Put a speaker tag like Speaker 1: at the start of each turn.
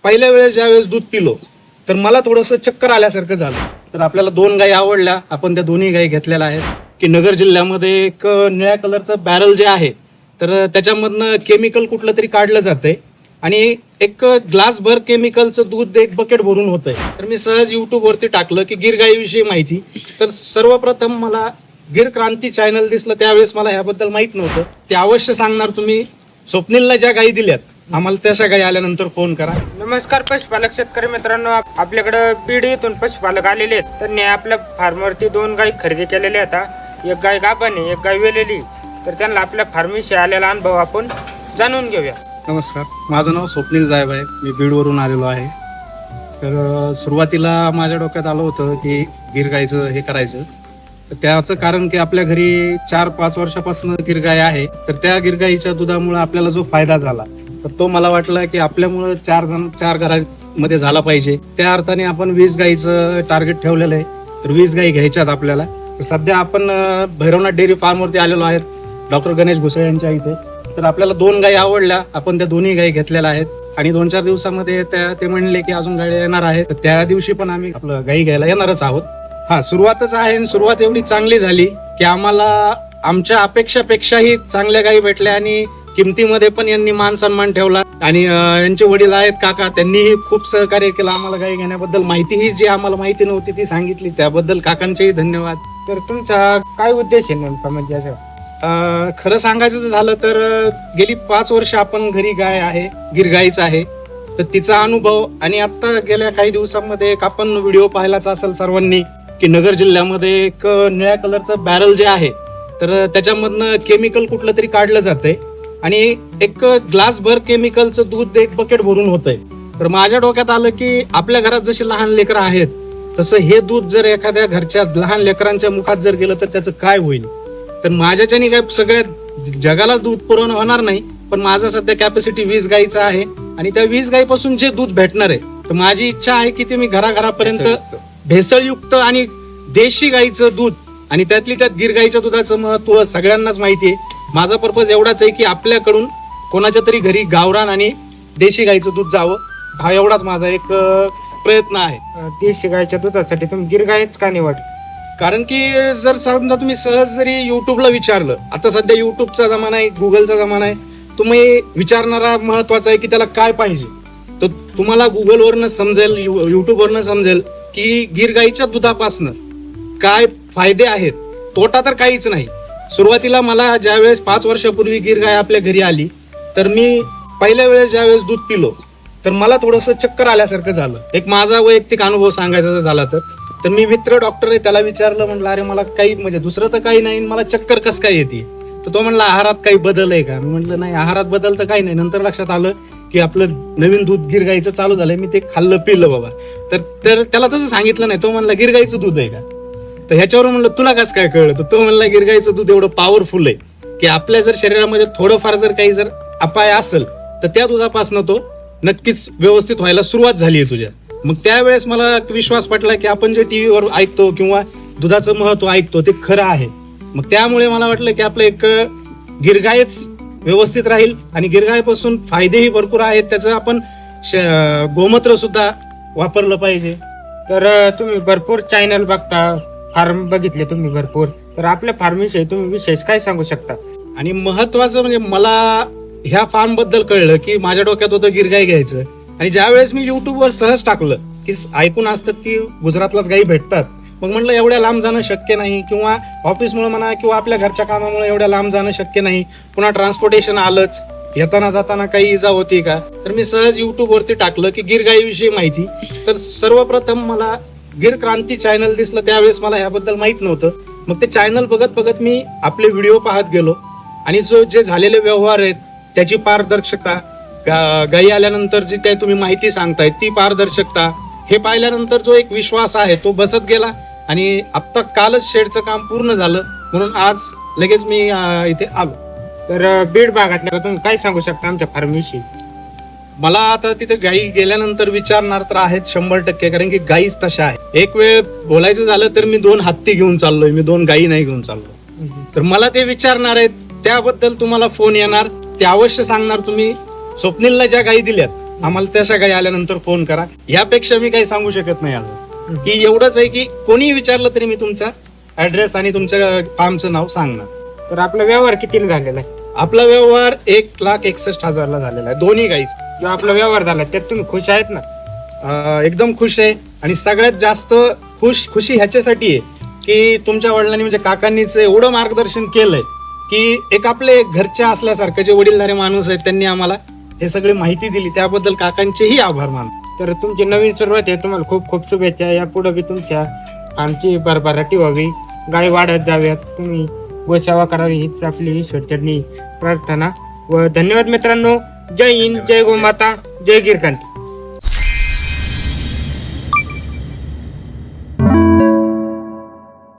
Speaker 1: पहिल्या वेळेस ज्यावेळेस दूध पिलो तर मला थोडंसं चक्कर आल्यासारखं झालं. तर आपल्याला 2 गायी आवडल्या, आपण त्या दोन्ही गायी घेतलेल्या आहेत. की नगर जिल्ह्यामध्ये एक निळ्या कलरचं बॅरल जे आहे तर त्याच्यामधनं केमिकल कुठलं तरी काढलं जातंय आणि एक ग्लासभर केमिकलचं दूध एक बकेट भरून होतंय. तर मी सहज युट्यूबवरती टाकलं की गिर गायीविषयी माहिती. तर सर्वप्रथम मला गिर क्रांती चॅनल दिसलं, त्यावेळेस मला ह्याबद्दल माहित नव्हतं. ते अवश्य सांगणार तुम्ही. स्वप्नीलला ज्या गायी दिल्यात आम्हाला तशा गायी आल्यानंतर फोन करा.
Speaker 2: नमस्कार पशुपालक शेतकरी मित्रांनो, आपल्याकडे बीड येथून पशुपालक आलेले आहेत. त्यांनी आपल्या फार्मवरती 2 गायी खरेदी केलेल्या आहेत. एक गाय गाभण आहे, एक गाय वेलेली. तर त्यांना आपल्या फार्मविषयी आलेला अनुभव आपण जाणून घेऊया.
Speaker 1: नमस्कार, माझं नाव स्वप्नील जायब आहे. मी बीडवरून आलेलो आहे. तर सुरुवातीला माझ्या डोक्यात आलं होतं की गिर गायचं हे करायचं. तर त्याचं कारण की आपल्या घरी 4-5 वर्षापासून गिर गाय आहे. तर त्या गिर गायीच्या दुधामुळे आपल्याला जो फायदा झाला तर तो मला वाटलं की आपल्यामुळे 4 घरामध्ये झाला पाहिजे. त्या अर्थाने आपण 20 गायीचं टार्गेट ठेवलेलं आहे. तर 20 गायी घ्यायच्यात आपल्याला. तर सध्या आपण भैरवनाथ डेअरी फार्मवरती आलेलो आहेत, डॉक्टर गणेश घुसळे यांच्या इथे. तर आपल्याला 2 गायी आवडल्या, आपण त्या दोन्ही गायी घेतलेल्या आहेत. आणि 2-4 दिवसामध्ये ते म्हणले की अजून गायी येणार आहेत. तर त्या दिवशी पण आम्ही आपलं गायी घ्यायला येणारच आहोत. हा, सुरुवातच आहे आणि सुरुवात एवढी चांगली झाली की आम्हाला आमच्या अपेक्षापेक्षाही चांगल्या गायी भेटल्या आणि किमतीमध्ये पण यांनी मान सन्मान ठेवला. आणि यांचे वडील आहेत काका, त्यांनीही खूप सहकार्य केलं आम्हाला गायी घेण्याबद्दल. माहितीही जी आम्हाला माहिती नव्हती ती सांगितली, त्याबद्दल काकांचेही धन्यवाद.
Speaker 2: तर तुमचा काय उद्देश आहे नेमका, म्हणजे असं
Speaker 1: खरं सांगायचं झालं तर गेली 5 वर्ष आपण घरी गाय आहे, गिर गायीच आहे. तर तिचा अनुभव आणि आता गेल्या काही दिवसांमध्ये एक आपण व्हिडिओ पाहिलाच असेल सर्वांनी की नगर जिल्ह्यामध्ये एक निळ्या कलरचं बॅरल जे आहे तर त्याच्यामधनं केमिकल कुठलं तरी काढलं जातंय आणि एक ग्लासभर केमिकलचं दूध एक बकेट भरून होतंय. तर माझ्या डोक्यात आलं की आपल्या घरात जशी लहान लेकरं आहेत तसं हे दूध जर एखाद्या घरच्या लहान लेकरांच्या मुखात जर गेलं तर त्याचं काय होईल. तर माझ्याच्यानी काय सगळ्या जगाला दूध पुरवणं होणार नाही, पण माझा सध्या कॅपॅसिटी 20 गायीचा आहे आणि त्या 20 गायीपासून जे दूध भेटणार आहे तर माझी इच्छा आहे की ते मी घराघरापर्यंत भेसळयुक्त आणि देशी गाईचं दूध आणि त्यातली त्यात गिर गाईच्या दुधाचं महत्व सगळ्यांनाच माहिती आहे. माझा पर्पज एवढाच आहे की आपल्याकडून कोणाच्या तरी घरी गावरान आणि देशी गाईचं दूध जावं, हा एवढाच माझा एक प्रयत्न आहे.
Speaker 2: देशी गायच्या दुधासाठी तुम्ही गिर गायच का निवड?
Speaker 1: कारण की जर समजा तुम्ही सहज जरी युट्यूबला विचारलं, आता सध्या युट्यूबचा जमाना आहे, गुगलचा जमाना आहे, तुम्ही विचारणारा महत्वाचा आहे की त्याला काय पाहिजे. तर तुम्हाला गुगलवरनं समजेल, युट्यूबवरनं समजेल की गिर गाईच्या दुधापासनं काय फायदे आहेत, तोटा तर काहीच नाही. सुरुवातीला मला ज्यावेळेस 5 वर्षापूर्वी गिर गाय आपल्या घरी आली तर मी पहिल्या वेळेस ज्यावेळेस दूध पिलो तर मला थोडंसं चक्कर आल्यासारखं झालं. एक माझा वैयक्तिक अनुभव सांगायचा झाला तर मी मित्र डॉक्टर आहे त्याला विचारलं, म्हटलं अरे मला काही म्हणजे दुसरं तर काही नाही, मला चक्कर कसं काय येते. तर तो म्हणला आहारात काही बदल आहे का. मी म्हटलं नाही, आहारात बदल तर काही नाही. नंतर लक्षात आलं की आपलं नवीन दूध गिर गाईचं चालू झालंय. मी ते खाल्लं पिलं बाबा. तर त्याला तसं सांगितलं नाही. तो म्हणला गिर गाईचं दूध आहे का. तर ह्याच्यावर म्हणलं तुला कसं काय कळलं. तर तो म्हणला गिर गाईचं दूध एवढं पॉवरफुल आहे की आपल्या जर शरीरामध्ये थोडंफार जर काही जर अपाय असेल तर त्या दुधापासून तो नक्कीच व्यवस्थित व्हायला सुरुवात झाली आहे तुझ्या. मग त्यावेळेस मला विश्वास पटला की आपण जे टीव्हीवर ऐकतो किंवा दुधाचं महत्व ऐकतो ते खरं आहे. मग त्यामुळे मला वाटलं की आपलं एक गिरगायच व्यवस्थित राहील आणि गिरगायपासून फायदेही भरपूर आहेत. त्याचं आपण गोमूत्र सुद्धा वापरलं पाहिजे.
Speaker 2: तर तुम्ही भरपूर चॅनल बघता, फार्म बघितले तुम्ही भरपूर. तर आपल्या फार्मविषयी तुम्ही विशेष काय सांगू शकता?
Speaker 1: आणि महत्वाचं म्हणजे मला ह्या फार्म बद्दल कळलं की माझ्या डोक्यात होतं गिरगाई घ्यायचं. आणि ज्यावेळेस मी युट्यूबवर सहज टाकलं की ऐकून असतात की गुजरातलाच गायी भेटतात, मग म्हटलं एवढ्या लांब जाणं शक्य नाही किंवा ऑफिसमुळे म्हणा किंवा आपल्या घरच्या कामामुळे एवढ्या लांब जाणं शक्य नाही, पुन्हा ट्रान्सपोर्टेशन आलंच, येताना जाताना काही इजा होती का. तर मी सहज युट्यूबवरती टाकलं की गिर गायीविषयी माहिती. तर सर्वप्रथम मला गिर क्रांती चॅनल दिसलं, त्यावेळेस मला ह्याबद्दल माहित नव्हतं. मग ते चॅनल बघत बघत मी आपले व्हिडिओ पाहत गेलो आणि जे झालेले व्यवहार आहेत त्याची पारदर्शकता, गायी आल्यानंतर जी काही तुम्ही माहिती सांगताय ती पारदर्शकता, हे पाहिल्यानंतर जो एक विश्वास आहे तो बसत गेला. आणि आत्ता कालच शेडचं काम पूर्ण झालं म्हणून आज लगेच मी इथे आलो.
Speaker 2: तर बीड भागातल्या तुम्ही काय सांगू शकता आमच्या फार्मविषयी?
Speaker 1: मला आता तिथे गायी गेल्यानंतर विचारणार तर आहेत 100%, कारण की गायीच तशा आहे. एक वेळ बोलायचं झालं तर मी 2 हत्ती घेऊन चाललोय, मी 2 गायी नाही घेऊन चाललो. तर मला ते विचारणार आहेत, त्याबद्दल तुम्हाला फोन येणार, ते अवश्य सांगणार तुम्ही स्वप्नीलला ज्या गायी दिल्यात आम्हाला तशा गाई आल्यानंतर फोन करा. यापेक्षा मी काही सांगू शकत नाही अजून. की एवढंच आहे की कोणी विचारलं तरी मी तुमचा ऍड्रेस आणि तुमच्या फार्मचं नाव सांगणार.
Speaker 2: तर आपला व्यवहार कितीला झालेला आहे?
Speaker 1: आपला व्यवहार 1,61,000 झालेला आहे दोन्ही गाईच.
Speaker 2: जो आपला व्यवहार झाला त्यात तुम्ही खुश आहेत ना?
Speaker 1: एकदम खुश आहे. आणि सगळ्यात जास्त खुशी ह्याच्यासाठी आहे की तुमच्या वडिलांनी म्हणजे काकांनीच एवढं मार्गदर्शन केलंय की एक आपले घरच्या असल्यासारखं जे वडीलधारे माणूस आहेत त्यांनी आम्हाला हे सगळी माहिती दिली, त्याबद्दल काकांचेही आभार मानतो.
Speaker 2: तर तुमची नवीन सुरुवात आहे, तुम्हाला खूप खूप शुभेच्छा. यापुढे बी तुमच्या आमची भरभराटी व्हावी, गाय वाढत जाव्यात, तुम्ही गोसेवा करावी हीच आपली ईश्वरचरणी प्रार्थना व धन्यवाद मित्रांनो. जय हिंद, जय गोमाता, जय गिरकांत.